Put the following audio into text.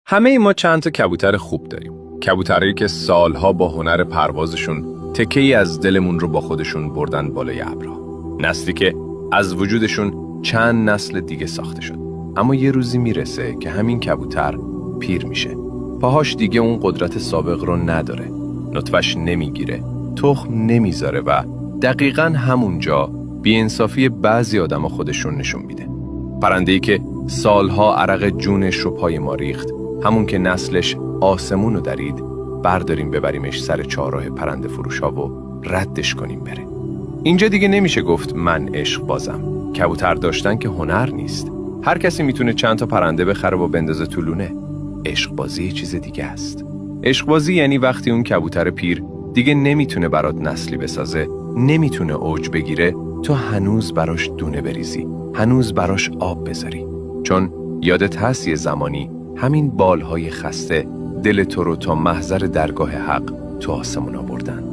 همه ما چند تا کبوتر خوب داریم. کبوترایی که سالها با هنر پروازشون تکه‌ای از دلمون رو با خودشون بردن بالای ابرها. نسلی که از وجودشون چند نسل دیگه ساخته شد. اما یه روزی میرسه که همین کبوتر پیر میشه. پاهاش دیگه اون قدرت سابق رو نداره. نطفش نمیگیره، تخم نمیذاره و دقیقاً همونجا بی‌انصافی بعضی آدما خودشون نشون میده. پرنده‌ای که سالها عرق جونش رو پای ما ریخت، همون که نسلش آسمونو درید، برداریم ببریمش سر چهارراه پرنده فروشا و ردش کنیم بره. اینجا دیگه نمیشه گفت من عشق بازم. کبوتر داشتن که هنر نیست. هر کسی میتونه چند تا پرنده بخره و بندازه تو لونه. عشق بازی یه چیز دیگه است. عشق بازی یعنی وقتی اون کبوتر پیر دیگه نمیتونه برات نسلی بسازه، نمیتونه اوج بگیره، تو هنوز براش دونه بریزی، هنوز براش آب بذاری. چون یادت هست یه زمانی همین بالهای خسته دل تو رو تا محضر درگاه حق تو آسمون آوردن.